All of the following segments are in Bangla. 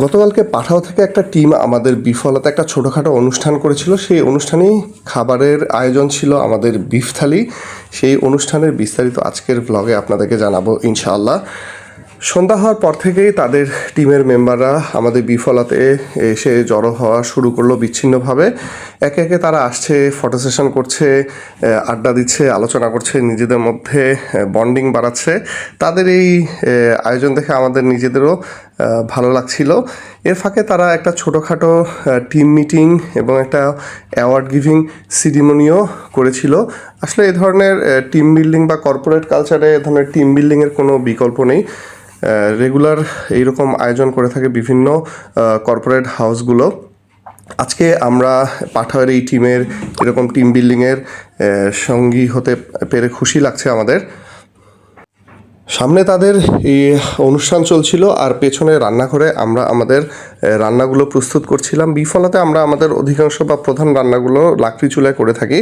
গতকালকে পাঠাও থেকে একটা টিম আমাদের বিফলাতে একটা ছোটোখাটো অনুষ্ঠান করেছিল। সেই অনুষ্ঠানেই খাবারের আয়োজন ছিল আমাদের বিফ থালি। সেই অনুষ্ঠানের বিস্তারিত আজকের ব্লগে আপনাদেরকে জানাবো ইনশাআল্লাহ। সন্ধ্যা হওয়ার পর থেকেই তাদের টিমের মেম্বাররা আমাদের বিফলাতে এসে জড়ো হওয়া শুরু করলো বিচ্ছিন্নভাবে। একে একে তারা আসছে, ফটো সেশন করছে, আড্ডা দিচ্ছে, আলোচনা করছে, নিজেদের মধ্যে বন্ডিং বাড়াচ্ছে। তাদের এই আয়োজন দেখে আমাদের নিজেদেরও ভালো লাগছিল। এর ফাঁকে তারা একটা ছোটোখাটো টিম মিটিং এবং একটা অ্যাওয়ার্ড গিভিং সিরিমনিও করেছিল। আসলে এ ধরনের টিম বিল্ডিং বা কর্পোরেট কালচারে এ ধরনের টিম বিল্ডিংয়ের কোনো বিকল্প নেই। রেগুলার এইরকম আয়োজন করে থাকে বিভিন্ন কর্পোরেট হাউসগুলো। আজকে আমরা পাঠাওয়ের এই টিমের এরকম টিম বিল্ডিংয়ের সঙ্গী হতে পেরে খুশি লাগছে আমাদের। সামনে তাদের এই অনুষ্ঠান চলছিল আর পেছনে রান্নাঘরে আমরা আমাদের রান্নাগুলো প্রস্তুত করছিলাম। বিফলাতে আমরা আমাদের অধিকাংশ বা প্রধান রান্নাগুলো লাকড়ি চুলায় করে থাকি।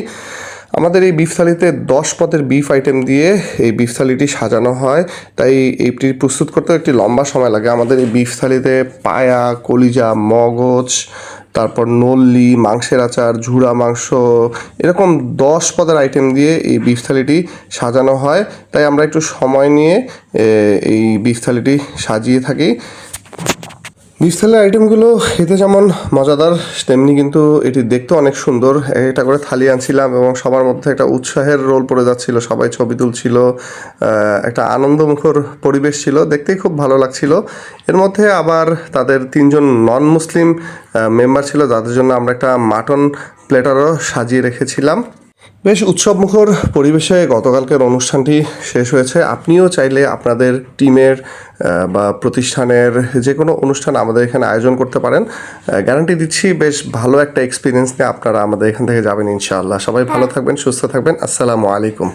আমাদের এই বিফ থালিতে 10 পদের বিফ আইটেম দিয়ে এই বিফ থালিটি সাজানো হয়, তাই এইটি প্রস্তুত করতে একটি লম্বা সময় লাগে। আমাদের এই বিফ থালিতে পায়া, কলিজা, মগজ, তারপর নল্লি, মাংসের আচার, ঝুরা মাংস, এরকম 10 পদের আইটেম দিয়ে এই বিফ থালিটি সাজানো হয়। তাই আমরা একটু সময় নিয়ে এই বিফ থালিটি সাজিয়ে থাকি। বিফ থালির আইটেমগুলো খেতে যেমন মজাদার, তেমনি কিন্তু এটি দেখতে অনেক সুন্দর। একটা করে থালি আনছিলাম এবং সবার মধ্যে একটা উৎসাহের রোল পড়ে যাচ্ছিল, সবাই ছবি তুলছিল, একটা আনন্দমুখর পরিবেশ ছিল, দেখতেই খুব ভালো লাগছিল। এর মধ্যে আবার তাদের 3জন নন মুসলিম মেম্বার ছিল, যাদের জন্য আমরা একটা মাটন প্লেটারও সাজিয়ে রেখেছিলাম। বেশ উৎসবমুখর পরিবেশে গতকালকের অনুষ্ঠানটি শেষ হয়েছে। আপনিও চাইলে আপনাদের টিমের বা প্রতিষ্ঠানের যে কোনো অনুষ্ঠান আমাদের এখানে আয়োজন করতে পারেন। গ্যারান্টি দিচ্ছি বেশ ভালো একটা এক্সপিরিয়েন্স নিয়ে আপনারা আমাদের এখান থেকে যাবেন ইনশাআল্লাহ। সবাই ভালো থাকবেন, সুস্থ থাকবেন। আসসালামু আলাইকুম।